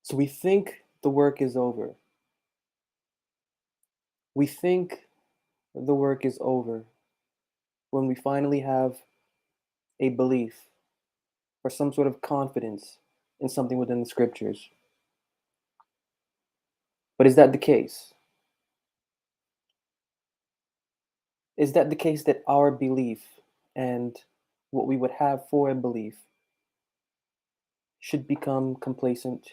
So we think the work is over. We think the work is over when we finally have a belief or some sort of confidence in something within the scriptures. But is that the case? Is that the case that our belief and what we would have for a belief should become complacent,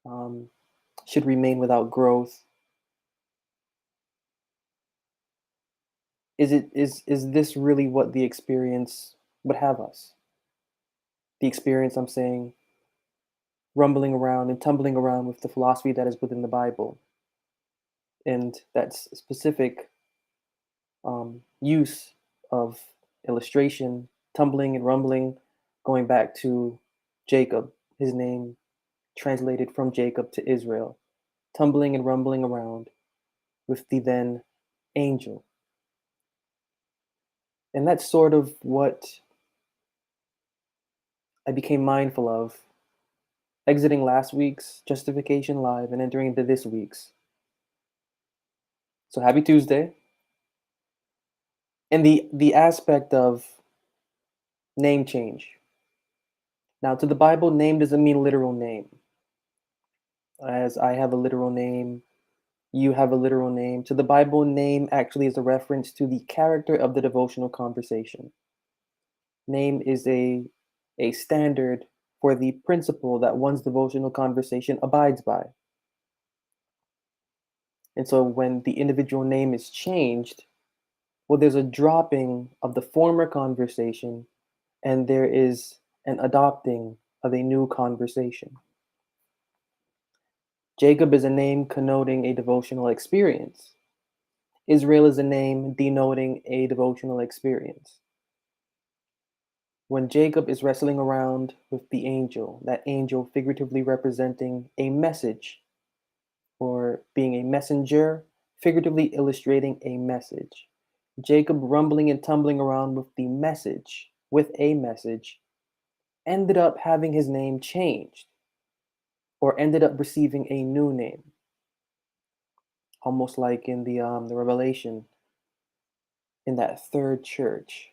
um, should remain without growth? Is this really what the experience would have us? The experience, I'm saying, rumbling around and tumbling around with the philosophy that is within the Bible and that's specific use of illustration, tumbling and rumbling, going back to Jacob, his name translated from Jacob to Israel, tumbling and rumbling around with the then angel. And that's sort of what I became mindful of exiting last week's Justification Live and entering into this week's. So happy Tuesday. And the aspect of name change. Now, to the Bible, name doesn't mean literal name. As I have a literal name, you have a literal name. To the Bible, name actually is a reference to the character of the devotional conversation. Name is a standard for the principle that one's devotional conversation abides by. And so when the individual name is changed, well, there's a dropping of the former conversation and there is an adopting of a new conversation. Jacob is a name connoting a devotional experience. Israel is a name denoting a devotional experience. When Jacob is wrestling around with the angel, that angel figuratively representing a message or being a messenger, figuratively illustrating a message. Jacob rumbling and tumbling around with a message, ended up having his name changed or ended up receiving a new name, almost like in the Revelation in that third church.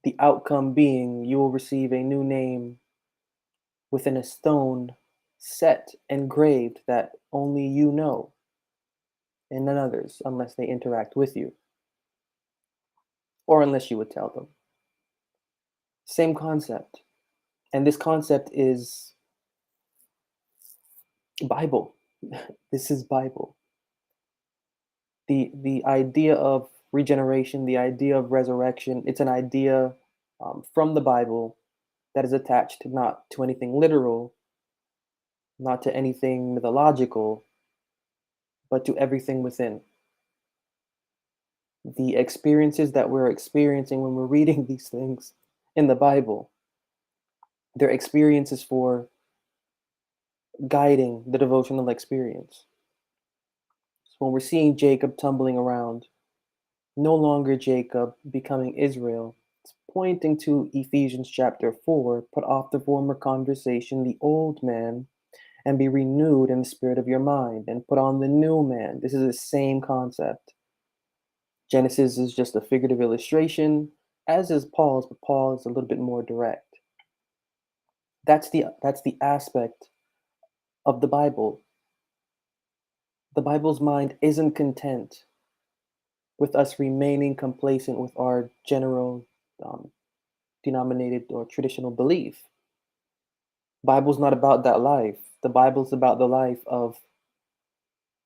The outcome being you will receive a new name within a stone set engraved that only you know and none others unless they interact with you or unless you would tell them. Same concept. And this concept is Bible. This is Bible. The idea of regeneration, the idea of resurrection, it's an idea from the Bible that is attached not to anything literal, not to anything mythological, but to everything within. The experiences that we're experiencing when we're reading these things in the Bible, they're experiences for guiding the devotional experience. So when we're seeing Jacob tumbling around, no longer Jacob becoming Israel, it's pointing to Ephesians chapter 4, put off the former conversation, the old man, and be renewed in the spirit of your mind, and put on the new man. This is the same concept. Genesis is just a figurative illustration, as is Paul's, but Paul is a little bit more direct. That's the aspect of the Bible. The Bible's mind isn't content with us remaining complacent with our general um, denominated or traditional belief. Bible's not about that life. The Bible's about the life of,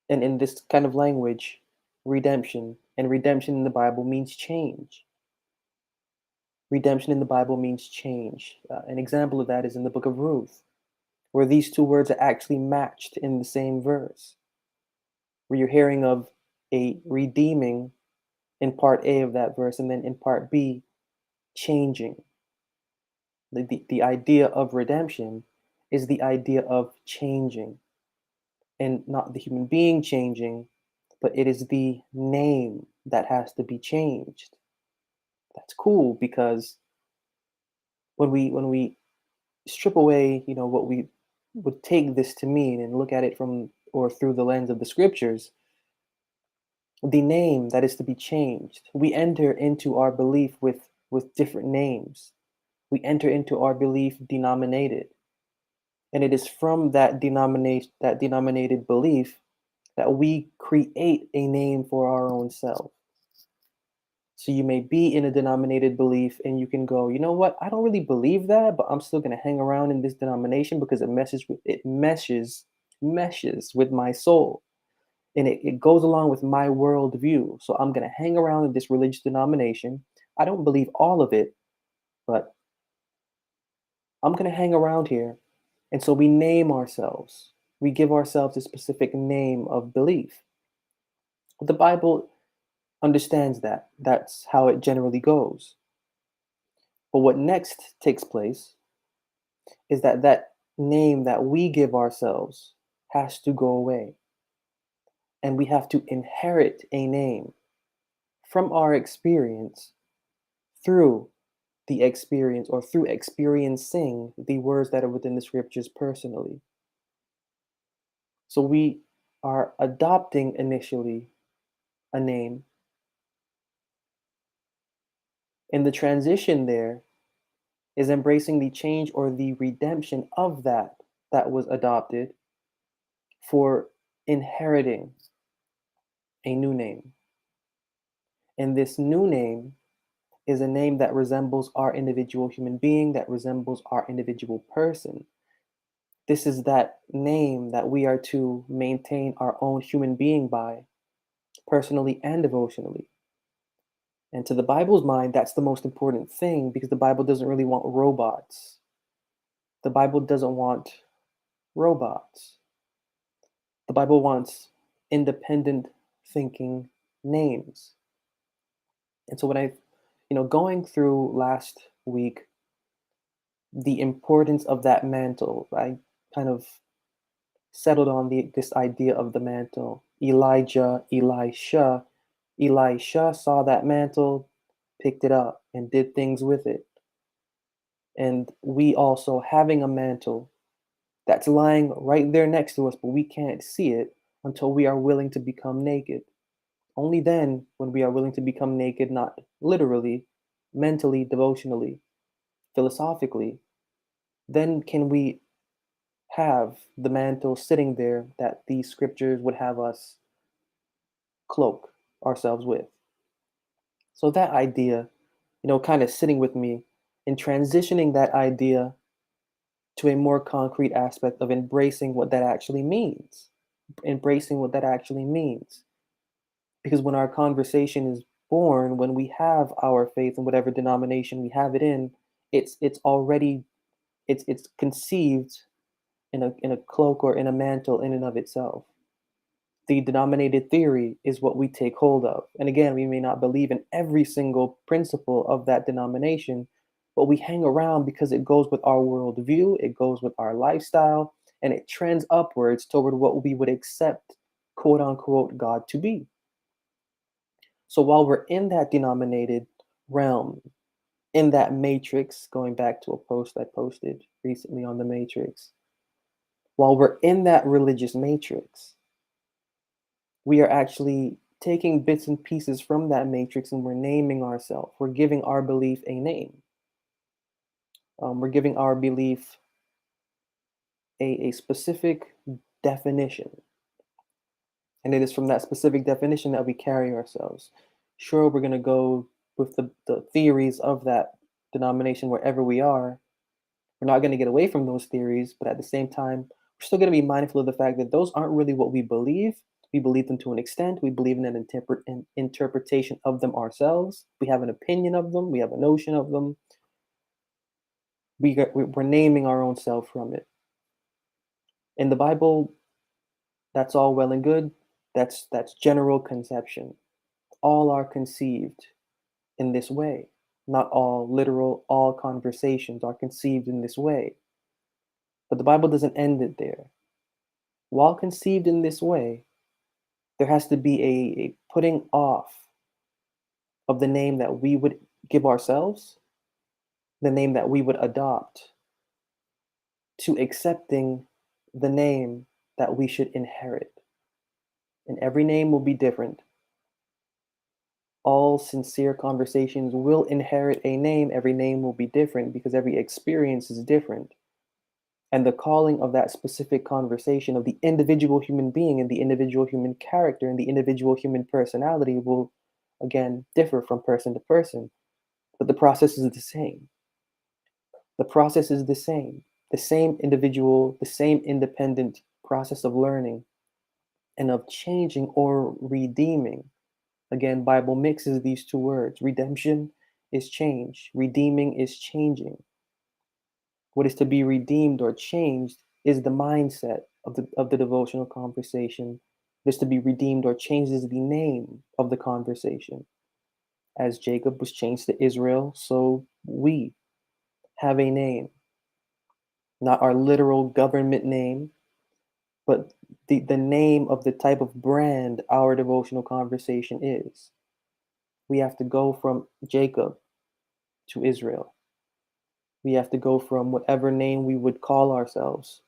and in this kind of language, redemption. And redemption in the Bible means change. Redemption in the Bible means change. An example of that is in the book of Ruth, where these two words are actually matched in the same verse, where you're hearing of a redeeming in part A of that verse, and then in part B, changing. The idea of redemption is the idea of changing, and not the human being changing, but it is the name that has to be changed. That's cool because when we strip away, what we would take this to mean and look at it from or through the lens of the scriptures, the name that is to be changed, we enter into our belief with different names. We enter into our belief denominated. And it is from that denominated belief that we create a name for our own self. So you may be in a denominated belief and you can go, you know what? I don't really believe that, but I'm still going to hang around in this denomination because it meshes with my soul. And it goes along with my worldview. So I'm going to hang around in this religious denomination. I don't believe all of it, but I'm going to hang around here. And so we name ourselves. We give ourselves a specific name of belief. The Bible understands that. That's how it generally goes. But what next takes place is that name that we give ourselves has to go away. And we have to inherit a name from our experience through the experience or through experiencing the words that are within the scriptures personally. So we are adopting initially a name. And the transition there is embracing the change or the redemption of that was adopted for inheriting a new name. And this new name is a name that resembles our individual human being, that resembles our individual person. This is that name that we are to maintain our own human being by, personally and devotionally. And to the Bible's mind, that's the most important thing because the Bible doesn't really want robots. The Bible doesn't want robots. The Bible wants independent thinking names. And so when going through last week, the importance of that mantle, I kind of settled on this idea of the mantle. Elisha saw that mantle, picked it up, and did things with it. And we also having a mantle that's lying right there next to us, but we can't see it until we are willing to become naked. Only then, when we are willing to become naked, not literally, mentally, devotionally, philosophically, then can we have the mantle sitting there that these scriptures would have us cloak ourselves with. So that idea, kind of sitting with me and transitioning that idea to a more concrete aspect of embracing what that actually means. Embracing what that actually means. Because when our conversation is born, when we have our faith in whatever denomination we have it in, it's already it's conceived in a cloak or in a mantle in and of itself. The denominated theory is what we take hold of. And again, we may not believe in every single principle of that denomination, but we hang around because it goes with our worldview, it goes with our lifestyle, and it trends upwards toward what we would accept, quote unquote, God to be. So while we're in that denominated realm, in that matrix, going back to a post I posted recently on the matrix, while we're in that religious matrix, we are actually taking bits and pieces from that matrix and we're naming ourselves. We're giving our belief a name. We're giving our belief a specific definition. And it is from that specific definition that we carry ourselves. Sure, we're going to go with the theories of that denomination wherever we are. We're not going to get away from those theories, but at the same time, we're still going to be mindful of the fact that those aren't really what we believe. We believe them to an extent. We believe in an interpretation of them ourselves. We have an opinion of them. We have a notion of them. We're naming our own self from it. In the Bible, that's all well and good. That's general conception. All are conceived in this way. Not all literal, all conversations are conceived in this way. But the Bible doesn't end it there. While conceived in this way, there has to be a putting off of the name that we would give ourselves, the name that we would adopt, to accepting the name that we should inherit. And every name will be different. All sincere conversations will inherit a name. Every name will be different because every experience is different. And the calling of that specific conversation of the individual human being and the individual human character and the individual human personality will, again, differ from person to person. But the process is the same. The process is the same. The same individual, the same independent process of learning and of changing or redeeming. Again, Bible mixes these two words. Redemption is change. Redeeming is changing. What is to be redeemed or changed is the mindset of the devotional conversation. What is to be redeemed or changed is the name of the conversation. As Jacob was changed to Israel, so we have a name, not our literal government name, but the name of the type of brand our devotional conversation is. We have to go from Jacob to Israel. We have to go from whatever name we would call ourselves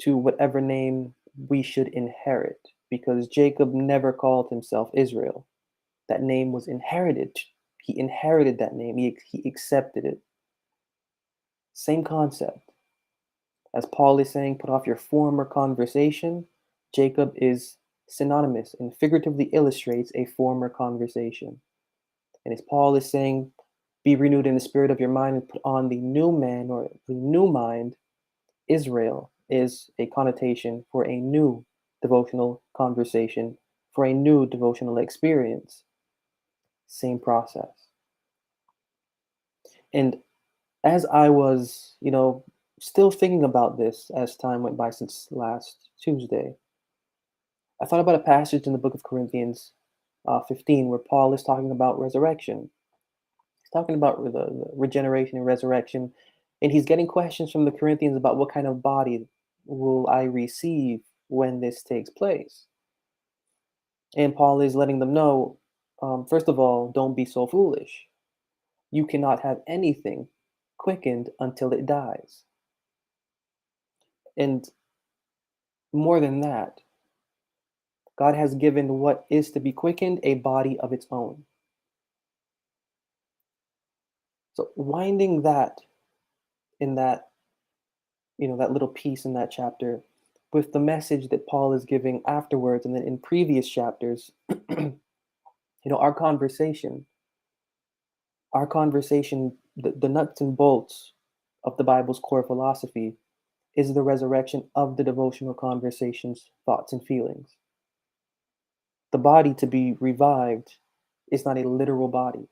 to whatever name we should inherit, because Jacob never called himself Israel. That name was inherited. He inherited that name, he accepted it. Same concept. As Paul is saying, put off your former conversation, Jacob is synonymous and figuratively illustrates a former conversation. And as Paul is saying, be renewed in the spirit of your mind and put on the new man or the new mind, Israel is a connotation for a new devotional conversation, for a new devotional experience. Same process. And as I was, still thinking about this as time went by since last Tuesday, I thought about a passage in the book of Corinthians 15 where Paul is talking about resurrection. He's talking about the regeneration and resurrection, and he's getting questions from the Corinthians about what kind of body will I receive when this takes place. And Paul is letting them know, first of all, don't be so foolish. You cannot have anything quickened until it dies. And more than that, God has given what is to be quickened a body of its own. So winding that in that little piece in that chapter with the message that Paul is giving afterwards and then in previous chapters, our conversation, the nuts and bolts of the Bible's core philosophy is the resurrection of the devotional conversations, thoughts, and feelings. The body to be revived is not a literal body.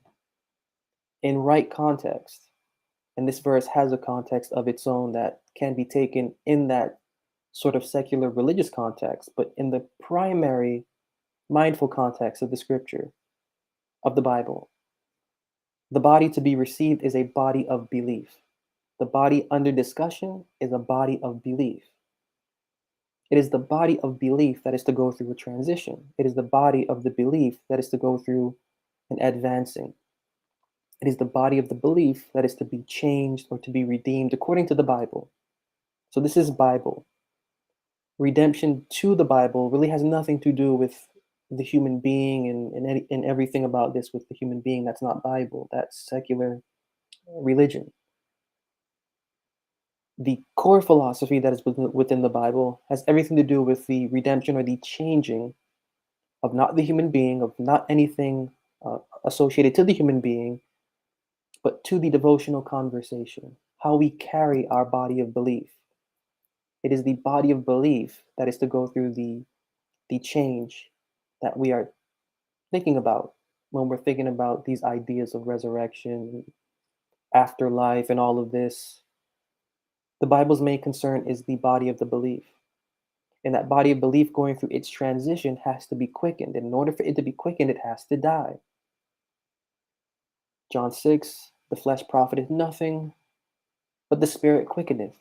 In right context, and this verse has a context of its own that can be taken in that sort of secular religious context, but in the primary mindful context of the scripture, of the Bible, the body to be received is a body of belief. The body under discussion is a body of belief. It is the body of belief that is to go through a transition. It is the body of the belief that is to go through an advancing. It is the body of the belief that is to be changed or to be redeemed according to the Bible. So this is Bible. Redemption to the Bible really has nothing to do with the human being and everything about this with the human being. That's not Bible. That's secular religion. The core philosophy that is within the Bible has everything to do with the redemption or the changing of not the human being, of not anything associated to the human being, but to the devotional conversation, how we carry our body of belief. It is the body of belief that is to go through the change that we are thinking about when we're thinking about these ideas of resurrection, afterlife, and all of this. The Bible's main concern is the body of the belief. And that body of belief going through its transition has to be quickened. And in order for it to be quickened, it has to die. John 6, the flesh profiteth nothing, but the spirit quickeneth.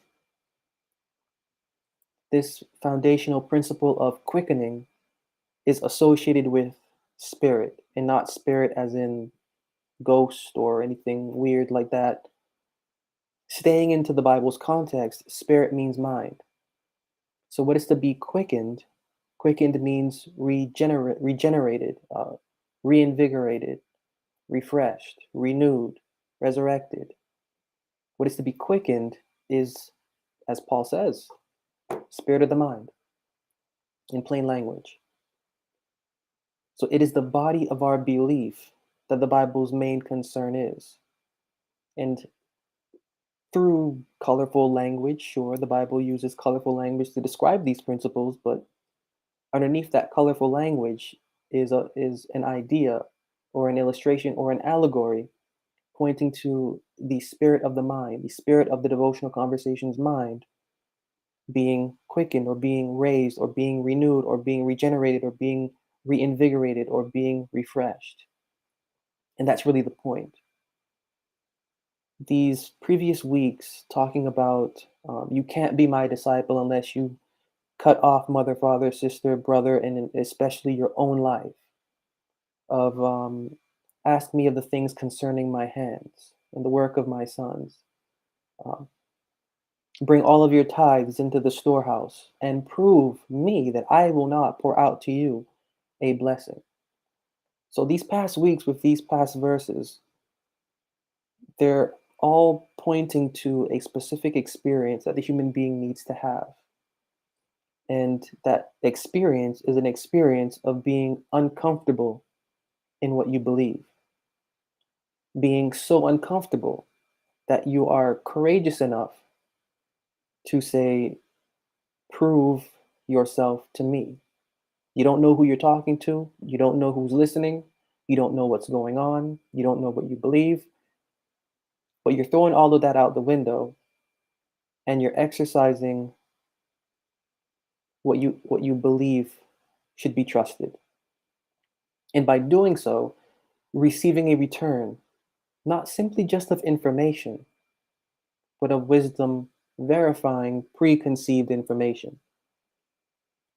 This foundational principle of quickening is associated with spirit, and not spirit as in ghost or anything weird like that. Staying into the Bible's context, spirit means mind. So, what is to be quickened? Quickened means regenerated, reinvigorated, refreshed, renewed, resurrected. What is to be quickened is, as Paul says, spirit of the mind, in plain language. So it is the body of our belief that the Bible's main concern is. And through colorful language, sure, the Bible uses colorful language to describe these principles, but underneath that colorful language is an idea or an illustration or an allegory pointing to the spirit of the mind, the spirit of the devotional conversation's mind being quickened or being raised or being renewed or being regenerated or being reinvigorated or being refreshed. And that's really the point. These previous weeks talking about you can't be my disciple unless you cut off mother, father, sister, brother, and especially your own life. Of ask me of the things concerning my hands and the work of my sons. Um, Bring all of your tithes into the storehouse and prove me that I will not pour out to you a blessing. So these past weeks with these past verses, they're all pointing to a specific experience that the human being needs to have. And that experience is an experience of being uncomfortable in what you believe, being so uncomfortable that you are courageous enough to say, prove yourself to me. You don't know who you're talking to. You don't know who's listening. You don't know what's going on. You don't know what you believe. But you're throwing all of that out the window and you're exercising what you believe should be trusted. And by doing so, receiving a return, not simply just of information, but of wisdom verifying preconceived information.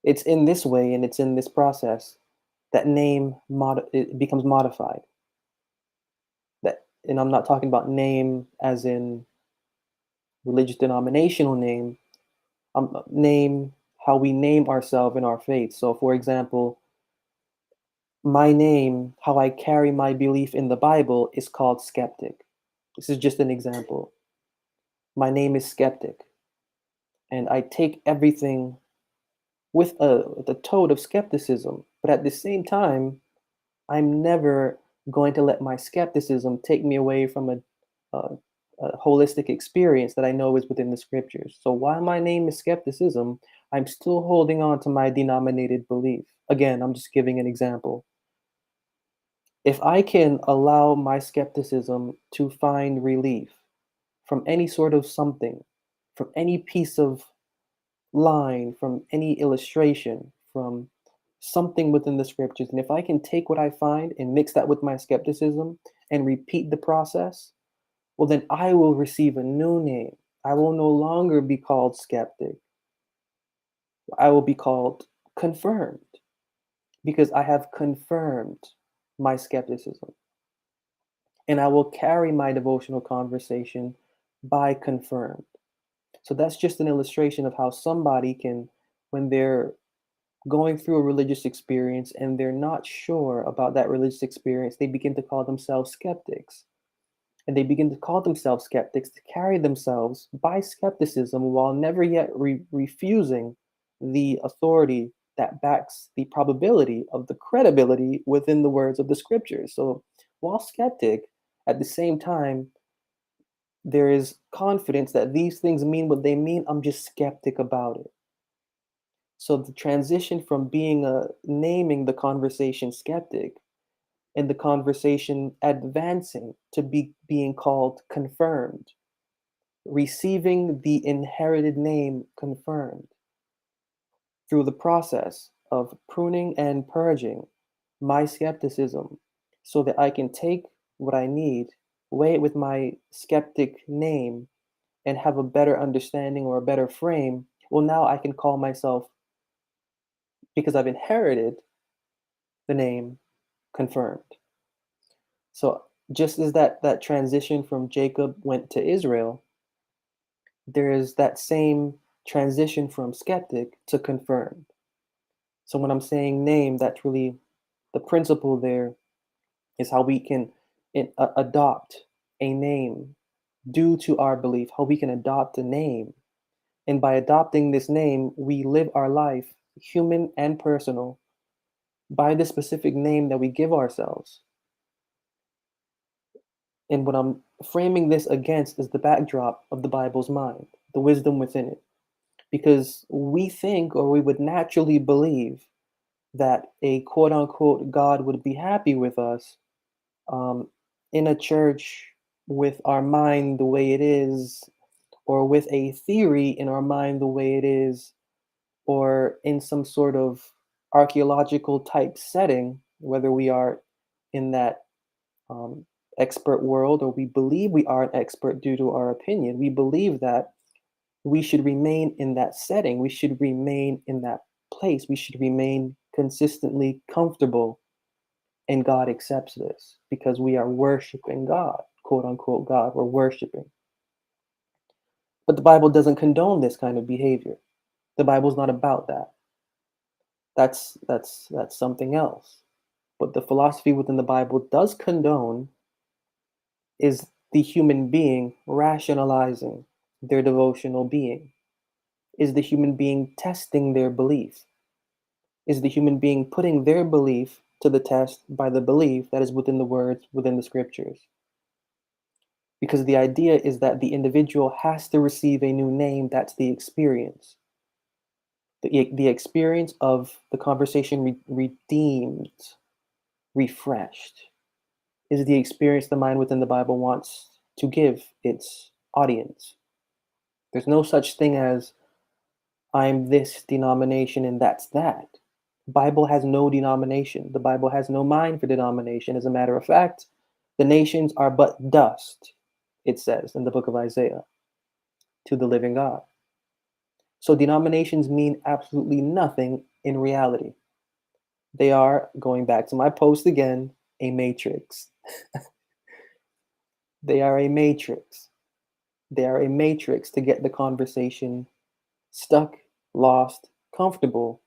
It's in this way and it's in this process that it becomes modified. That, and I'm not talking about name as in religious denominational name, name how we name ourselves in our faith. So, for example, my name, how I carry my belief in the Bible, is called skeptic. This is just an example. My name is skeptic, and I take everything with a toad of skepticism. But at the same time, I'm never going to let my skepticism take me away from a, a holistic experience that I know is within the scriptures. So while my name is skepticism, I'm still holding on to my denominated belief. Again, I'm just giving an example. If I can allow my skepticism to find relief from any sort of something, from any piece of line, from any illustration, from something within the scriptures, and if I can take what I find and mix that with my skepticism and repeat the process, well, then I will receive a new name. I will no longer be called skeptic. I will be called confirmed because I have confirmed my skepticism. And I will carry my devotional conversation by confirmed. So that's just an illustration of how somebody can, when they're going through a religious experience and they're not sure about that religious experience, they begin to call themselves skeptics. And they begin to call themselves skeptics to carry themselves by skepticism while never yet refusing the authority that backs the probability of the credibility within the words of the scriptures. So while skeptic, at the same time, there is confidence that these things mean what they mean. I'm just skeptic about it. So the transition from being a naming the conversation skeptic and the conversation advancing to being called confirmed, receiving the inherited name confirmed through the process of pruning and purging my skepticism so that I can take what I need, weigh it with my skeptic name, and have a better understanding or a better frame. Well, now I can call myself, because I've inherited the name confirmed. So just as that transition from Jacob went to Israel, there is that same transition from skeptic to confirmed. So when I'm saying name, that's really the principle there is how we can adopt a name due to our belief, how we can adopt a name. And by adopting this name, we live our life, human and personal, by the specific name that we give ourselves. And what I'm framing this against is the backdrop of the Bible's mind, the wisdom within it. Because we think, or we would naturally believe, that a quote unquote God would be happy with us um, in a church with our mind the way it is, or with a theory in our mind the way it is, or in some sort of archaeological type setting, whether we are in that um, expert world or we believe we are an expert due to our opinion. We believe that we should remain in that setting. We should remain in that place. We should remain consistently comfortable. And God accepts this because we are worshiping God, quote unquote God, we're worshiping. But the Bible doesn't condone this kind of behavior. The Bible's not about that. That's something else. But the philosophy within the Bible does condone is the human being rationalizing their devotional being. Is the human being testing their belief? Is the human being putting their belief to the test by the belief that is within the words, within the scriptures? Because the idea is that the individual has to receive a new name. That's the experience. The experience of the conversation redeemed, refreshed, is the experience the mind within the Bible wants to give its audience. There's no such thing as I'm this denomination and that's that. The Bible has no denomination. The Bible has no mind for denomination. As a matter of fact, the nations are but dust, it says in the book of Isaiah, to the living God. So denominations mean absolutely nothing in reality. They are, going back to my post again, a matrix. They are a matrix. They are a matrix to get the conversation stuck, lost, comfortable.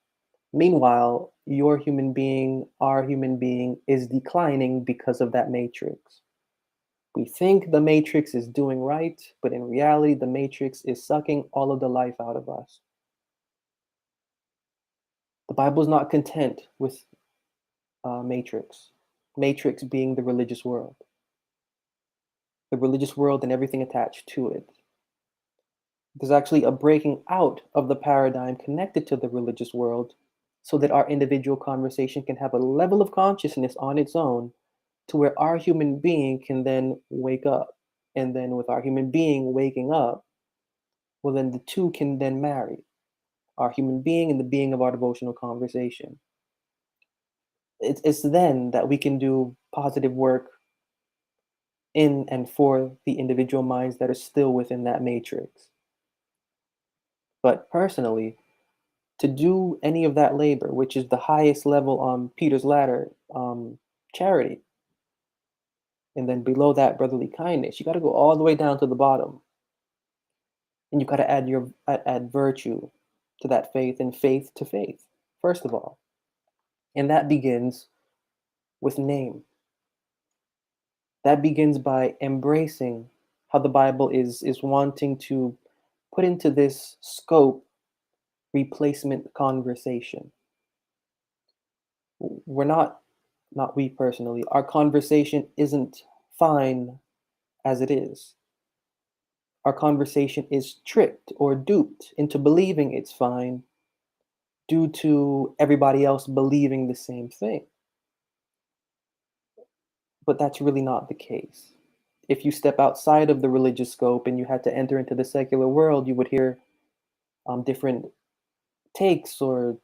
Meanwhile, your human being, our human being, is declining because of that matrix. We think the matrix is doing right, but in reality, the matrix is sucking all of the life out of us. The Bible is not content with matrix. Matrix being the religious world. The religious world and everything attached to it. There's actually a breaking out of the paradigm connected to the religious world so that our individual conversation can have a level of consciousness on its own to where our human being can then wake up. And then with our human being waking up, well, then the two can then marry, our human being and the being of our devotional conversation. It's then that we can do positive work in and for the individual minds that are still within that matrix. But personally, to do any of that labor, which is the highest level on Peter's ladder, charity, and then below that, brotherly kindness, you got to go all the way down to the bottom, and you got to add virtue to that faith and faith to faith, first of all, and that begins with name. That begins by embracing how the Bible is wanting to put into this scope replacement conversation. We're not we personally, our conversation isn't fine as it is. Our conversation is tricked or duped into believing it's fine due to everybody else believing the same thing. But that's really not the case. If you step outside of the religious scope and you had to enter into the secular world, you would hear different takes, or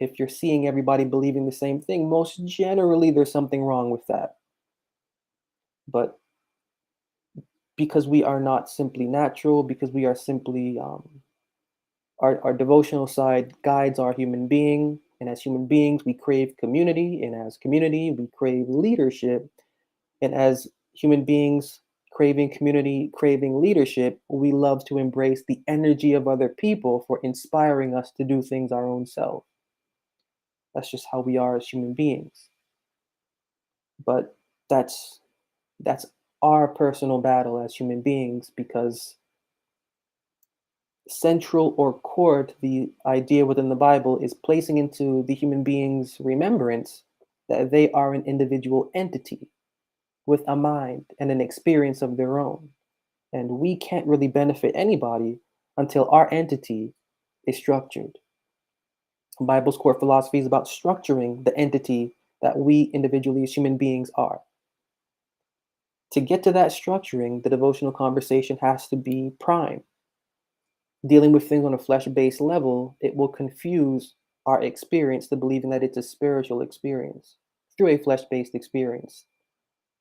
if you're seeing everybody believing the same thing, most generally there's something wrong with that. But because we are not simply natural, because we are simply our devotional side guides our human being, and as human beings we crave community, and as community we crave leadership, and as human beings craving community, craving leadership, we love to embrace the energy of other people for inspiring us to do things our own self. That's just how we are as human beings. But that's that's our personal battle as human beings, because central or core to the idea within the Bible is placing into the human being's remembrance that they are an individual entity with a mind and an experience of their own. And we can't really benefit anybody until our entity is structured. The Bible's core philosophy is about structuring the entity that we individually as human beings are. To get to that structuring, the devotional conversation has to be prime. Dealing with things on a flesh based level, it will confuse our experience to believing that it's a spiritual experience through a flesh based experience.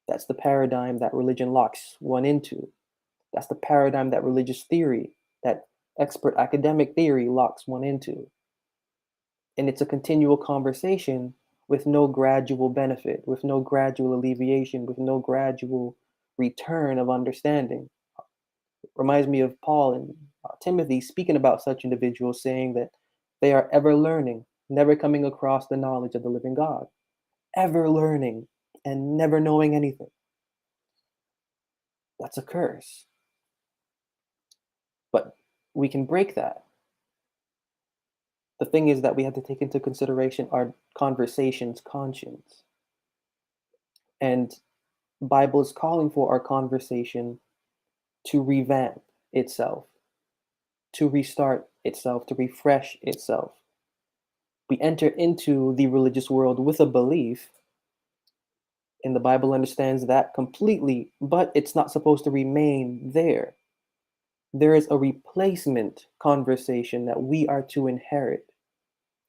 That's the paradigm that religion locks one into. That's the paradigm that religious theory, that expert academic theory locks one into. And it's a continual conversation with no gradual benefit, with no gradual alleviation, with no gradual return of understanding. Reminds me of Paul and Timothy speaking about such individuals, saying that they are ever learning, never coming across the knowledge of the living God, ever learning and never knowing anything. That's a curse. But we can break that. The thing is that we have to take into consideration our conversation's conscience. And Bible is calling for our conversation to revamp itself, to restart itself, to refresh itself. We enter into the religious world with a belief, and the Bible understands that completely, but it's not supposed to remain there. There is a replacement conversation that we are to inherit.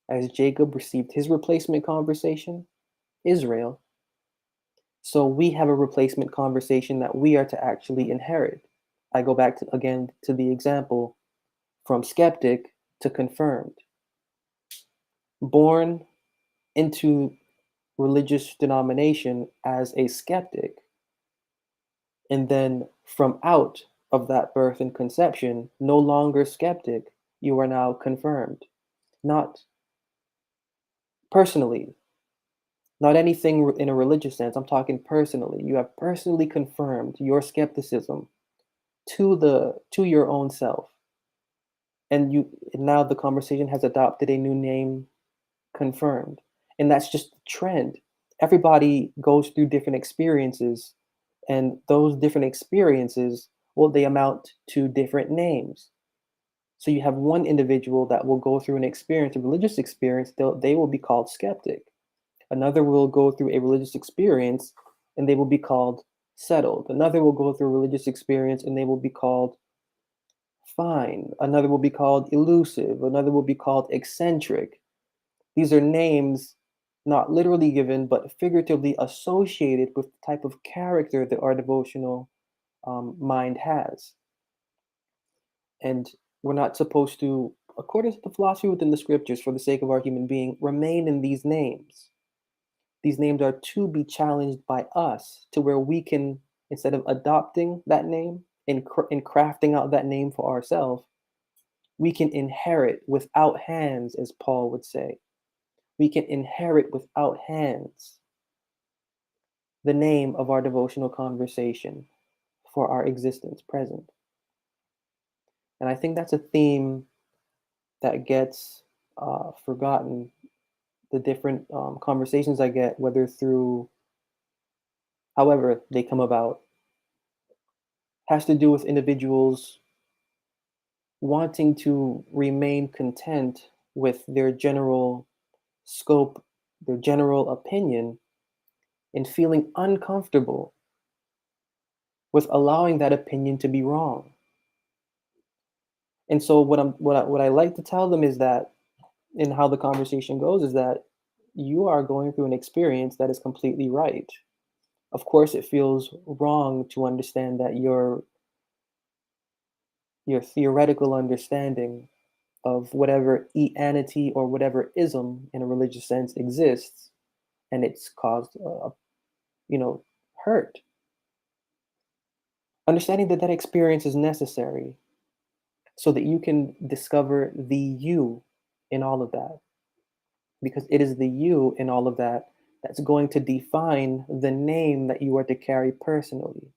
As Jacob received his replacement conversation, Israel, so we have a replacement conversation that we are to actually inherit. I go back to, again, to the example from skeptic to confirmed. Born into religious denomination as a skeptic, and then from out of that birth and conception, no longer skeptic, you are now confirmed. Not personally, not anything in a religious sense. I'm talking personally. You have personally confirmed your skepticism to your own self. And now the conversation has adopted a new name, confirmed. And that's just the trend. Everybody goes through different experiences, and those different experiences, well, they amount to different names. So you have one individual that will go through an experience, a religious experience, they will be called skeptic. Another will go through a religious experience and they will be called settled. Another will go through a religious experience and they will be called fine. Another will be called elusive. Another will be called eccentric. These are names not literally given, but figuratively associated with the type of character that our devotional mind has. And we're not supposed to, according to the philosophy within the scriptures, for the sake of our human being, remain in these names. These names are to be challenged by us to where we can, instead of adopting that name and crafting out that name for ourselves, we can inherit without hands, as Paul would say. We can inherit without hands the name of our devotional conversation for our existence present. And I think that's a theme that gets forgotten. The different conversations I get, whether through however they come about, has to do with individuals wanting to remain content with their general scope, their general opinion, and feeling uncomfortable with allowing that opinion to be wrong. And so what I like to tell them is that, and how the conversation goes, is that you are going through an experience that is completely right. Of course, it feels wrong to understand that your theoretical understanding of whatever eanity or whatever ism in a religious sense exists, and it's caused hurt. Understanding that that experience is necessary so that you can discover the you in all of that, because it is the you in all of that that's going to define the name that you are to carry personally,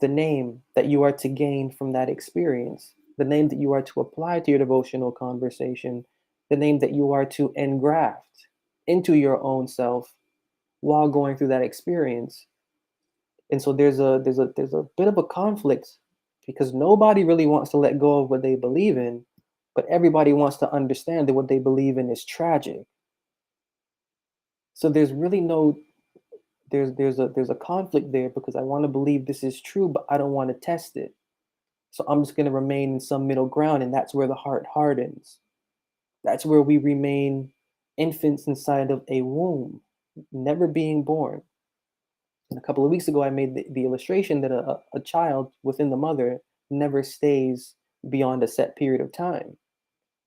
the name that you are to gain from that experience, the name that you are to apply to your devotional conversation, the name that you are to engraft into your own self while going through that experience. And so there's a bit of a conflict because nobody really wants to let go of what they believe in, but everybody wants to understand that what they believe in is tragic. So there's really no there's a conflict there because I want to believe this is true, but I don't want to test it. So I'm just going to remain in some middle ground, and that's where the heart hardens. That's where we remain infants inside of a womb, never being born. And a couple of weeks ago, I made the illustration that a child within the mother never stays beyond a set period of time.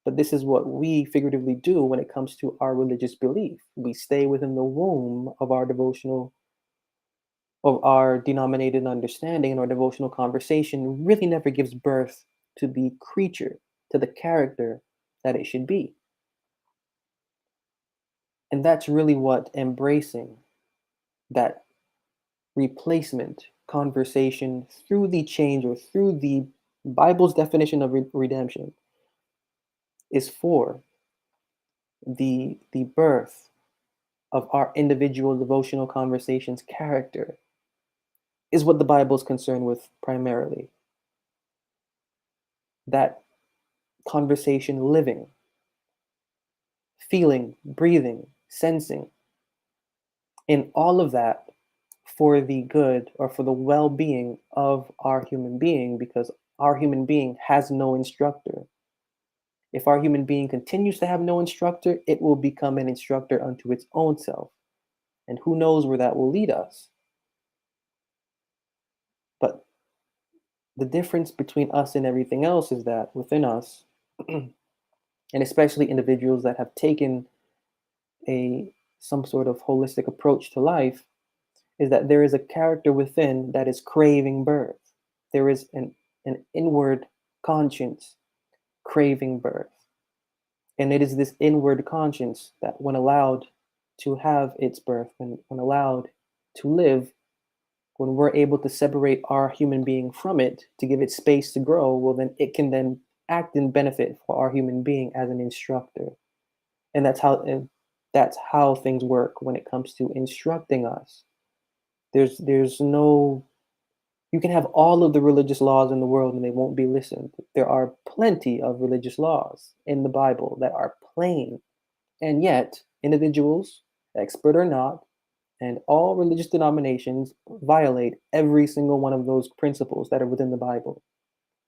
But this is what we figuratively do when it comes to our religious belief. We stay within the womb of our denominated understanding, and our devotional conversation really never gives birth to the creature, to the character that it should be. And that's really what embracing that replacement conversation through the change or through the Bible's definition of redemption is for the birth of our individual devotional conversations character is what the Bible is concerned with primarily. That conversation living, feeling, breathing, sensing, in all of that for the good or for the well-being of our human being, because our human being has no instructor. If our human being continues to have no instructor, it will become an instructor unto its own self. And who knows where that will lead us. But the difference between us and everything else is that within us, and especially individuals that have taken a some sort of holistic approach to life, is that there is a character within that is craving birth. There is an inward conscience craving birth. And it is this inward conscience that, when allowed to have its birth, when allowed to live, when we're able to separate our human being from it to give it space to grow, well, then it can then act in benefit for our human being as an instructor. And that's how things work when it comes to instructing us. There's no You can have all of the religious laws in the world and they won't be listened. There are plenty of religious laws in the Bible that are plain. And yet, individuals, expert or not, and all religious denominations violate every single one of those principles that are within the Bible.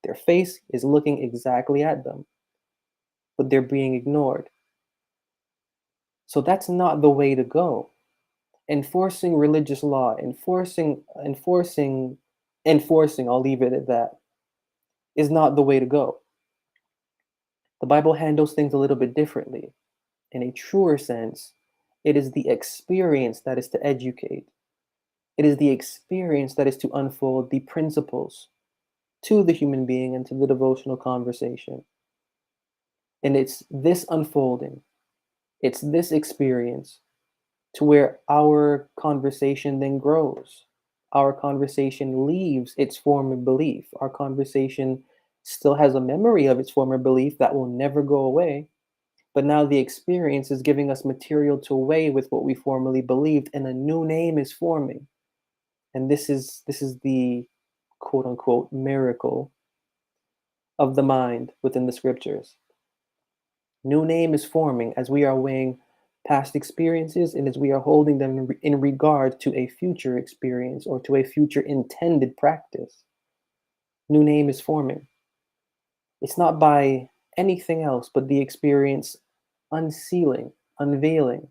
Their face is looking exactly at them, but they're being ignored. So that's not the way to go. Enforcing religious law, enforcing, I'll leave it at that, is not the way to go. The Bible handles things a little bit differently. In a truer sense, it is the experience that is to educate. It is the experience that is to unfold the principles to the human being and to the devotional conversation. And it's this unfolding, it's this experience to where our conversation then grows. Our conversation leaves its former belief. Our conversation still has a memory of its former belief that will never go away. But now the experience is giving us material to weigh with what we formerly believed, and a new name is forming. And this is the quote unquote miracle of the mind within the scriptures. New name is forming as we are weighing past experiences and as we are holding them in regard to a future experience or to a future intended practice. New name is forming. It's not by anything else but the experience unsealing, unveiling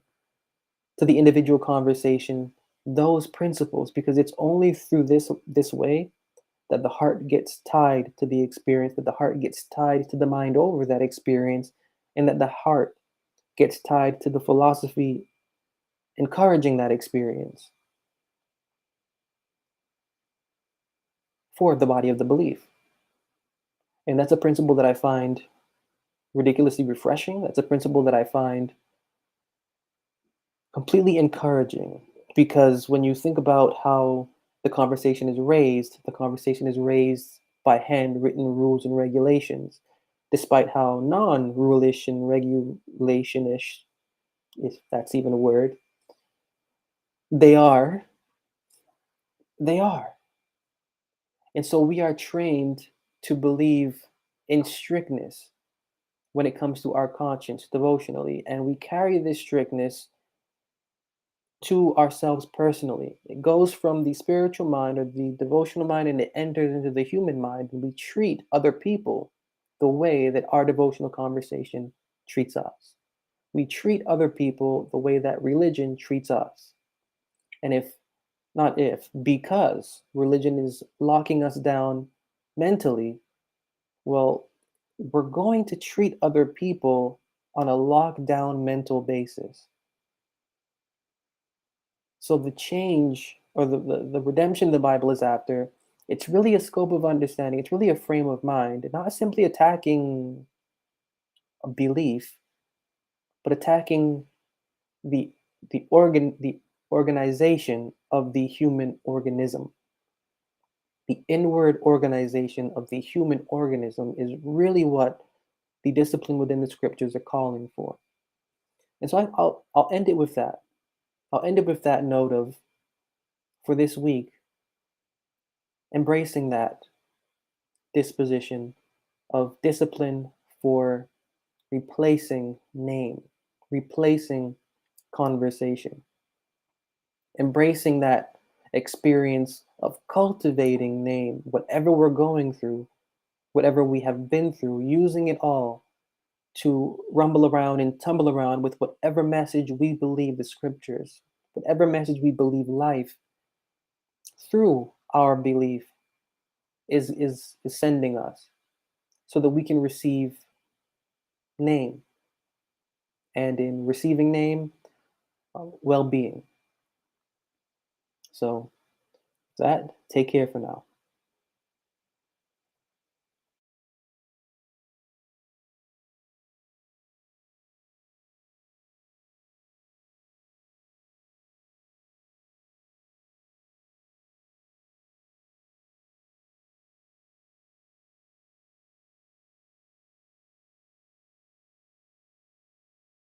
to the individual conversation those principles, because it's only through this way that the heart gets tied to the experience, that the heart gets tied to the mind over that experience, and that the heart gets tied to the philosophy encouraging that experience. for the body of the belief. And that's a principle that I find ridiculously refreshing. That's a principle that I find completely encouraging, because when you think about how the conversation is raised by handwritten rules and regulations, despite how non-rulish and regulationish, if that's even a word, they are, they are. And so we are trained to believe in strictness when it comes to our conscience devotionally, and we carry this strictness to ourselves personally. It goes from the spiritual mind or the devotional mind and it enters into the human mind, and we treat other people the way that our devotional conversation treats us. We treat other people the way that religion treats us. And if, not if, because religion is locking us down mentally, well, we're going to treat other people on a lockdown mental basis. So the change or the redemption the Bible is after, it's really a scope of understanding. It's really a frame of mind, not simply attacking a belief, but attacking the the organization of the human organism. The inward organization of the human organism is really what the discipline within the scriptures are calling for. And so I'll end it with that. I'll end it with that note of, for this week, embracing that disposition of discipline for replacing name, replacing conversation, embracing that experience of cultivating name, whatever we're going through, whatever we have been through, using it all to rumble around and tumble around with whatever message we believe the scriptures, whatever message we believe life through our belief is sending us, so that we can receive name, and in receiving name, well-being. So that, take care for now.